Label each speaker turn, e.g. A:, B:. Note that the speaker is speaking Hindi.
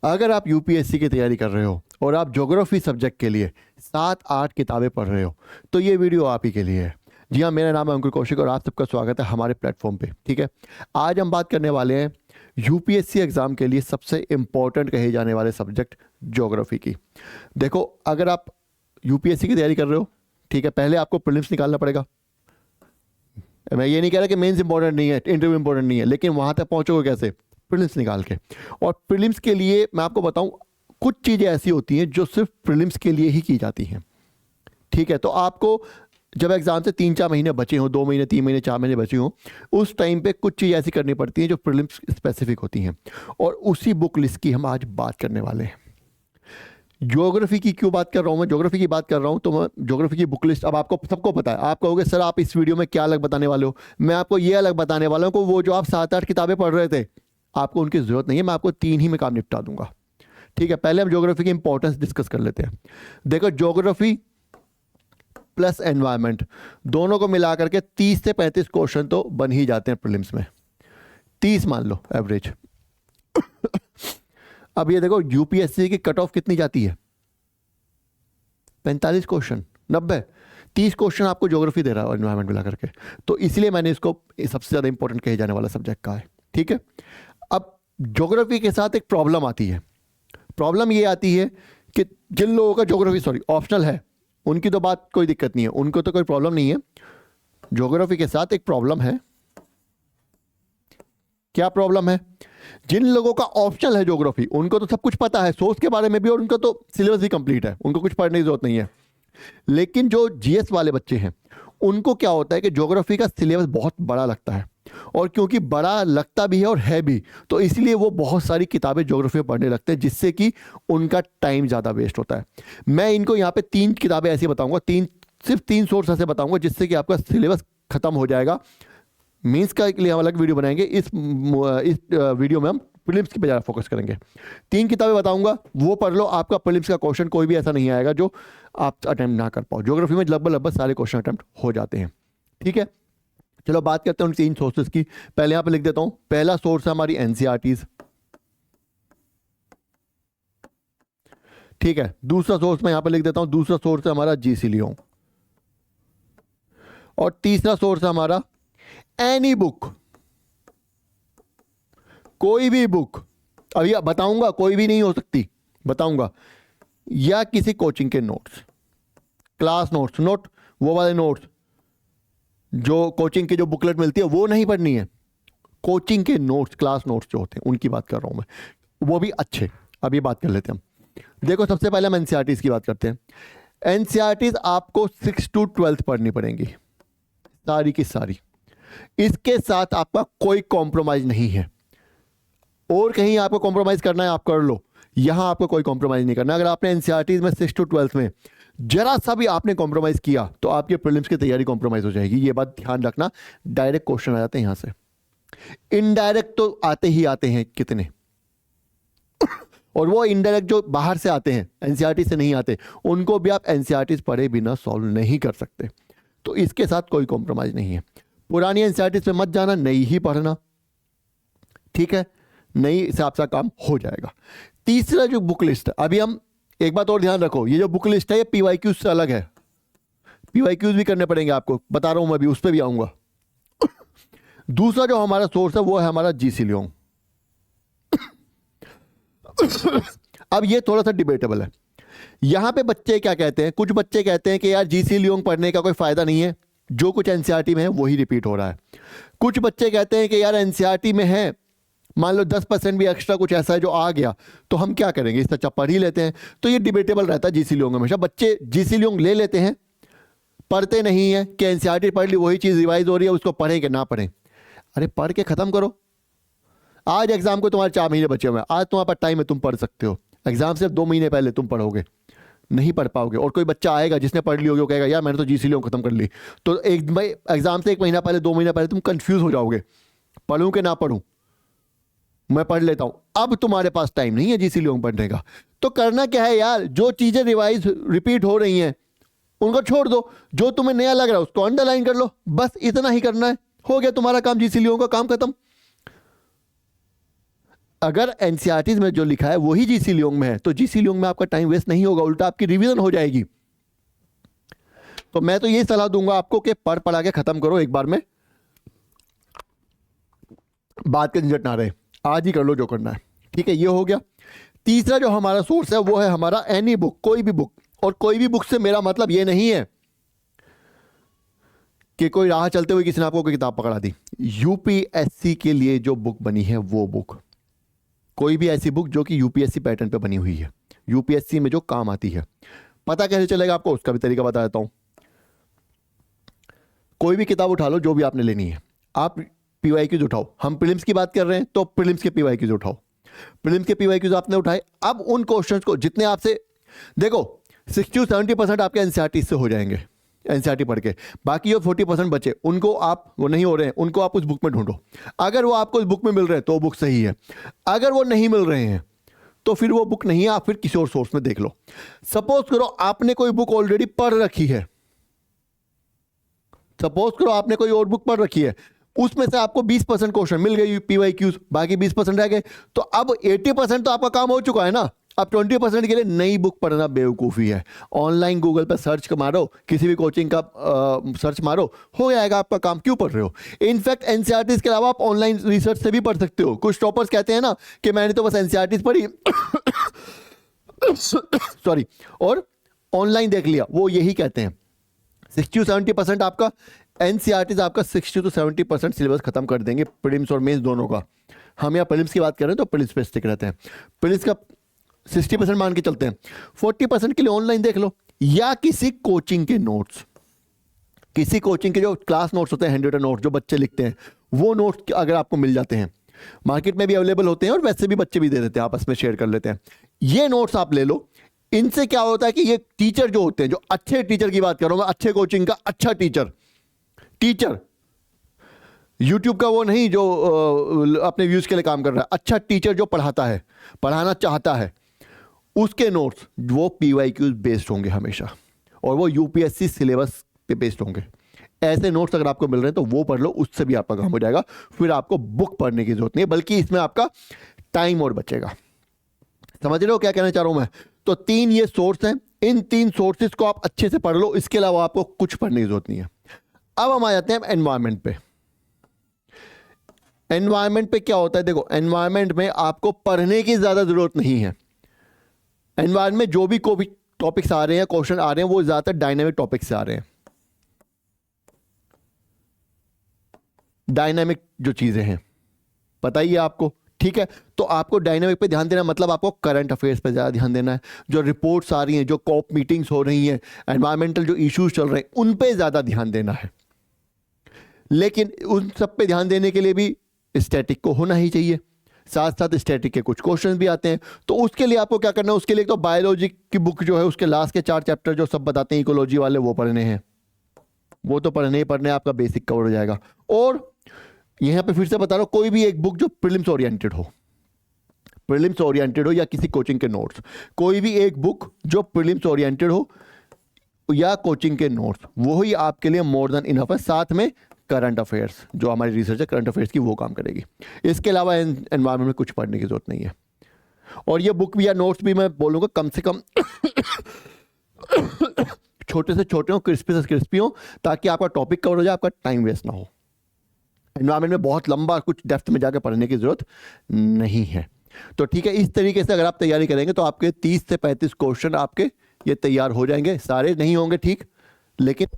A: अगर आप यूपीएससी की तैयारी कर रहे हो और आप ज्योग्राफी सब्जेक्ट के लिए 7-8 किताबें पढ़ रहे हो तो ये वीडियो आप ही के लिए है। जी हाँ, मेरा नाम है अंकुर कौशिक और आप सबका स्वागत है हमारे प्लेटफॉर्म पे। ठीक है, आज हम बात करने वाले हैं यूपीएससी एग्ज़ाम के लिए सबसे इम्पॉर्टेंट कहे जाने वाले सब्जेक्ट ज्योग्राफी की। देखो, अगर आप यूपीएससी की तैयारी कर रहे हो, ठीक है, पहले आपको प्रीलिम्स निकालना पड़ेगा। मैं ये नहीं कह रहा कि मेंस इंपॉर्टेंट नहीं है, इंटरव्यू इंपॉर्टेंट नहीं है, लेकिन वहाँ तक पहुँचोगे कैसे? प्रीलिम्स निकाल के। और प्रीलिम्स के लिए मैं आपको बताऊं, कुछ चीज़ें ऐसी होती हैं जो सिर्फ प्रीलिम्स के लिए ही की जाती हैं। ठीक है, तो आपको जब एग्जाम से 3-4 महीने बचे हों, 2 महीने, 3 महीने, 4 महीने बचे हों, उस टाइम पे कुछ चीज़ें ऐसी करनी पड़ती हैं जो प्रीलिम्स स्पेसिफिक होती हैं, और उसी बुक लिस्ट की हम आज बात करने वाले हैं। ज्योग्राफी की क्यों बात कर रहा हूँ मैं? ज्योग्राफी की बात कर रहा हूँ तो मैं ज्योग्राफी की बुक लिस्ट, अब आपको सबको पता है। आप कहोगे सर आप इस वीडियो में क्या अलग बताने वाले हो? मैं आपको ये अलग बताने वाला हूँ कि वो जो आप 7-8 किताबें पढ़ रहे थे, आपको उनकी ज़रूरत नहीं है। मैं आपको 3 ही में काम निपटा दूंगा। ठीक है, पहले हम ज्योग्राफी की इंपॉर्टेंस डिस्कस कर लेते हैं। देखो, ज्योग्राफी प्लस एनवायरनमेंट दोनों को मिला करके 30 से 35 क्वेश्चन तो बन ही जाते हैं प्रीलिम्स में। 30 मान लो एवरेज। अब ये देखो, यूपीएससी की कट ऑफ कितनी जाती है? 45 क्वेश्चन, 90, 30 क्वेश्चन आपको ज्योग्राफी दे रहा है और एनवायरनमेंट मिला करके। तो इसलिए मैंने इसको सबसे ज़्यादा इंपॉर्टेंट कहे जाने वाला सब्जेक्ट कहा है। ठीक है, अब ज्योग्राफी के साथ एक प्रॉब्लम आती है। प्रॉब्लम ये आती है कि जिन लोगों का ज्योग्राफी ऑप्शनल है, उनकी तो बात कोई दिक्कत नहीं है, उनको तो कोई प्रॉब्लम नहीं है। ज्योग्राफी के साथ एक प्रॉब्लम है। क्या प्रॉब्लम है? जिन लोगों का ऑप्शनल है ज्योग्राफी, उनको तो सब कुछ पता है सोर्स के बारे में भी, और उनका तो सिलेबस भी कंप्लीट है, उनको कुछ पढ़ने की जरूरत नहीं है। लेकिन जो जीएस वाले बच्चे हैं, उनको क्या होता है कि ज्योग्राफी का सिलेबस बहुत बड़ा लगता है, और क्योंकि बड़ा लगता भी है और है भी, तो इसलिए वो बहुत सारी किताबें ज्योग्राफी में पढ़ने लगते हैं, जिससे कि उनका टाइम ज़्यादा वेस्ट होता है। मैं इनको यहाँ पे 3 किताबें ऐसी बताऊंगा, सिर्फ 3 सोर्स ऐसे बताऊंगा जिससे कि आपका सिलेबस खत्म हो जाएगा। मीन्स का लिए हम अलग वीडियो बनाएंगे, इस वीडियो में हम प्रीलिम्स की बजाय फोकस करेंगे। 3 किताबें बताऊंगा, वो पढ़ लो, आपका प्रीलिम्स का क्वेश्चन कोई भी ऐसा नहीं आएगा जो आप अटेम्प्ट ना कर पाओ। ज्योग्राफी में लगभग सारे क्वेश्चन अटेम्प्ट हो जाते हैं। ठीक है, चलो बात करते हैं उन 3 सोर्सेज की। पहले यहां पे लिख देता हूं, पहला सोर्स है हमारी एनसीईआरटीज। ठीक है, दूसरा सोर्स मैं यहां पे लिख देता हूं, दूसरा सोर्स है हमारा जीसी लियोंग, और तीसरा सोर्स है हमारा एनी बुक, कोई भी बुक। अभी बताऊंगा, कोई भी नहीं हो सकती, बताऊंगा, या किसी कोचिंग के नोट्स, क्लास नोट्स, वो वाले नोट्स जो कोचिंग की जो बुकलेट मिलती है वो नहीं पढ़नी है। कोचिंग के नोट्स, क्लास नोट्स जो होते हैं उनकी बात कर रहा हूं मैं, वो भी अच्छे। अब ये बात कर लेते हैं हम। देखो, सबसे पहले हम एनसीईआरटीज की बात करते हैं। एनसीईआरटीज आपको 6 to 12 पढ़नी पड़ेंगी, सारी की सारी। इसके साथ आपका कोई कॉम्प्रोमाइज नहीं है, और कहीं आपको कॉम्प्रोमाइज करना है आप कर लो, यहां आपको कोई कॉम्प्रोमाइज नहीं करना। अगर आपने एनसीईआरटीज में 6 to 12 में जरा सा भी आपने कॉम्प्रोमाइज किया तो आपके प्रीलिम्स की तैयारी कॉम्प्रोमाइज हो जाएगी। ये बात ध्यान रखना। डायरेक्ट क्वेश्चन आ जाते हैं यहां से, इनडायरेक्ट तो आते ही आते हैं कितने, और वो इनडायरेक्ट जो बाहर से आते हैं, एनसीईआरटी से नहीं आते, उनको भी आप एनसीईआरटी पढ़े बिना सॉल्व नहीं कर सकते। तो इसके साथ कोई कॉम्प्रोमाइज नहीं है। पुरानी एनसीईआरटी पे मत जाना, नई ही पढ़ना। ठीक है, नई से आपका काम हो जाएगा। तीसरा जो बुक लिस्ट है, अभी हम एक बात और ध्यान रखो, ये जो बुक लिस्ट है ये पीवाईक्यूज से अलग है। पीवाईक्यूज भी करने पड़ेंगे आपको, बता रहा हूं मैं, भी उस पर भी आऊंगा। दूसरा जो हमारा सोर्स है वो है हमारा जीसी लियोंग। अब ये थोड़ा सा डिबेटेबल है। यहां पे बच्चे क्या कहते हैं, कुछ बच्चे कहते हैं कि यार जीसी लियोंग पढ़ने का कोई फायदा नहीं है, जो कुछ एनसीईआरटी में है वही रिपीट हो रहा है। कुछ बच्चे कहते हैं कि यार एनसीईआरटी में है, मान लो 10% भी एक्स्ट्रा कुछ ऐसा है जो आ गया, तो हम क्या करेंगे, इससे अच्छा पढ़ ही लेते हैं। तो ये डिबेटेबल रहता है जीसी लियोंग। हमेशा बच्चे जीसी लियोंग ले लेते हैं, पढ़ते नहीं है कि एनसीईआरटी पढ़ ली, वही चीज़ रिवाइज हो रही है, उसको पढ़ें कि ना पढ़ें। अरे पढ़ के ख़त्म करो। आज एग्जाम को तुम्हारे 4 महीने बचे हुए हैं, आज तुम्हारे पास टाइम है, तुम पढ़ सकते हो। एग्जाम से 2 महीने पहले तुम पढ़ोगे, नहीं पढ़ पाओगे। और कोई बच्चा आएगा जिसने पढ़ ली होगी, वो कहेगा यार मैंने तो जीसी लियोंग खत्म कर ली। तो एक भाई एग्जाम से 1 महीना पहले, 2 महीना पहले तुम कंफ्यूज हो जाओगे, पढ़ूं कि ना पढ़ूं, मैं पढ़ लेता हूं। अब तुम्हारे पास टाइम नहीं है जीसी लियोंग पढ़ने का। तो करना क्या है यार, जो चीजें रिवाइज रिपीट हो रही हैं उनको छोड़ दो, जो तुम्हें नया लग रहा है उसको अंडरलाइन कर लो, बस इतना ही करना है, हो गया तुम्हारा काम, जीसी लियोंग का काम खत्म। अगर एनसीईआरटी में जो लिखा है वही जीसी लियोंग में है तो जीसी लियोंग में आपका टाइम वेस्ट नहीं होगा, उल्टा आपकी रिवीजन हो जाएगी। तो मैं तो यही सलाह दूंगा आपको कि पढ़ पढ़ा के खत्म करो एक बार में, बात का झंझट ना रहे, आज ही कर लो जो करना है, ठीक है। ये हो गया। तीसरा जो हमारा सोर्स है वो है हमारा एनी बुक, कोई भी बुक। और कोई भी बुक से मेरा मतलब ये नहीं है कि कोई राह चलते हुए किसी ने आपको कोई किताब पकड़ा दी। यूपीएससी के लिए जो बुक बनी है वो बुक, कोई भी ऐसी बुक जो कि यूपीएससी पैटर्न पे बनी हुई है, यूपीएससी में जो काम आती है। पता कैसे चलेगा आपको, उसका भी तरीका बता देता हूं। कोई भी किताब उठा लो जो भी आपने लेनी है, आप पीवाईक्यूज उठाओ। हम प्रीलिम्स की बात कर रहे हैं तो प्रीलिम्स के पीवाईक्यूज उठाओ। प्रीलिम्स के पीवाईक्यूज आपने उठाए, अब उन क्वेश्चंस को जितने आपसे, देखो 60-70% आपके एनसीईआरटी से हो जाएंगे, एनसीईआरटी पढ़ के। बाकी जो 40% बचे उनको आप, वो नहीं हो रहे हैं, उनको आप उस बुक में ढूंढो। अगर वो आपको उस बुक में मिल रहे हैं तो बुक सही है, अगर वो नहीं मिल रहे हैं तो फिर वो बुक नहीं है, आप फिर किसी और सोर्स में देख लो। सपोज करो आपने कोई बुक ऑलरेडी पढ़ रखी है, सपोज करो आपने कोई और बुक पढ़ रखी है, उसमें से आपको 20% क्वेश्चन मिल गए पीवाईक्यूज, बाकी 20% रह गए, तो अब 80% तो आपका काम हो चुका है ना। अब 20% के लिए नई बुक पढ़ना बेवकूफ़ी है। ऑनलाइन गूगल पर सर्च मारो, किसी भी कोचिंग का सर्च मारो, हो जाएगा आपका काम, क्यों पढ़ रहे हो। इनफैक्ट एनसीईआरटी के अलावा आप ऑनलाइन रिसर्च से भी पढ़ सकते हो। कुछ टॉपर्स कहते हैं ना कि मैंने तो बस एनसीईआरटी पढ़ी सॉरी, और ऑनलाइन देख लिया, वो यही कहते हैं। 60-70% आपका एनसीईआरटी आपका 60-70% सिलेबस खत्म कर देंगे, प्रीलिम्स और मेंस दोनों का। हम यहाँ प्रीलिम्स की बात कर रहे हैं तो प्रीलिम्स पे स्टिक रहते हैं। प्रीलिम्स का 60% मान के चलते हैं, 40% के लिए ऑनलाइन देख लो, या किसी कोचिंग के नोट्स, किसी कोचिंग के जो क्लास नोट्स होते हैं, हैंड रिटन नोट्स जो बच्चे लिखते हैं, वो नोट्स अगर आपको मिल जाते हैं, मार्केट में भी अवेलेबल होते हैं और वैसे भी बच्चे भी दे देते हैं, आपस में शेयर कर लेते हैं। ये नोट्स आप ले लो। इनसे क्या होता है कि ये टीचर जो होते हैं, जो अच्छे टीचर की बात कर रहा हूं मैं, अच्छे कोचिंग का अच्छा टीचर यूट्यूब का वो नहीं जो अपने व्यूज के लिए काम कर रहा है, अच्छा टीचर जो पढ़ाता है, पढ़ाना चाहता है, उसके नोट्स वो पीवाईक्यूज बेस्ड होंगे हमेशा, और वो यूपीएससी सिलेबस पे बेस्ड होंगे। ऐसे नोट्स अगर आपको मिल रहे हैं तो वो पढ़ लो, उससे भी आपका काम हो जाएगा। फिर आपको बुक पढ़ने की जरूरत नहीं है, बल्कि इसमें आपका टाइम और बचेगा। समझ रहे हो क्या कहना चाह रहा हूं मैं। तो 3 ये सोर्स हैं, इन 3 सोर्सेज को आप अच्छे से पढ़ लो, इसके अलावा आपको कुछ पढ़ने की जरूरत नहीं है। अब हम आ जाते हैं एनवायरमेंट पे। एनवायरमेंट पे क्या होता है, देखो एनवायरमेंट में आपको पढ़ने की ज्यादा जरूरत नहीं है। एनवायरमेंट में जो भी कोई टॉपिक्स आ रहे हैं, क्वेश्चन आ रहे हैं, वो ज्यादातर डायनामिक टॉपिक से आ रहे हैं। डायनामिक जो चीजें हैं पता ही है आपको, ठीक है। तो आपको डायनामिक पे ध्यान देना, मतलब आपको करंट अफेयर्स पे ज्यादा ध्यान देना है। जो रिपोर्ट्स आ रही हैं, जो कॉप मीटिंग्स हो रही हैं, एनवायरमेंटल जो इश्यूज चल रहे हैं, उन पे ज्यादा ध्यान देना है। लेकिन उन सब पे ध्यान देने के लिए भी स्टैटिक को होना ही चाहिए, साथ साथ स्टैटिक के कुछ क्वेश्चन भी आते हैं। तो उसके लिए आपको क्या करना है, उसके लिए तो बायोलॉजी की बुक जो है, उसके लास्ट के 4 चैप्टर जो सब बताते हैं इकोलॉजी वाले, वो पढ़ने हैं, वो तो पढ़ने ही पढ़ने, आपका बेसिक कवर हो जाएगा। और यहां पे फिर से बता रहा हूं, कोई भी एक बुक जो प्रीलिम्स ओरिएंटेड हो या किसी कोचिंग के नोट्स, कोई भी एक बुक जो प्रीलिम्स ओरिएंटेड हो या कोचिंग के नोट्स, वो ही आपके लिए मोर देन इनफ है। साथ में करंट अफेयर्स, जो हमारी रिसर्च है करंट अफेयर्स की, वो काम करेगी। इसके अलावा एनवायरमेंट में कुछ पढ़ने की जरूरत नहीं है। और ये बुक भी या नोट्स भी मैं बोलूँगा कम से कम छोटे से छोटे हो, क्रिस्पी से क्रिस्पी हो, ताकि आपका टॉपिक कवर हो जाए, आपका टाइम वेस्ट ना हो। एनवायरमेंट में बहुत लंबा कुछ डेप्थ में जाकर पढ़ने की जरूरत नहीं है। तो ठीक है, इस तरीके से अगर आप तैयारी करेंगे तो आपके 30 से 35 क्वेश्चन आपके ये तैयार हो जाएंगे। सारे नहीं होंगे ठीक, लेकिन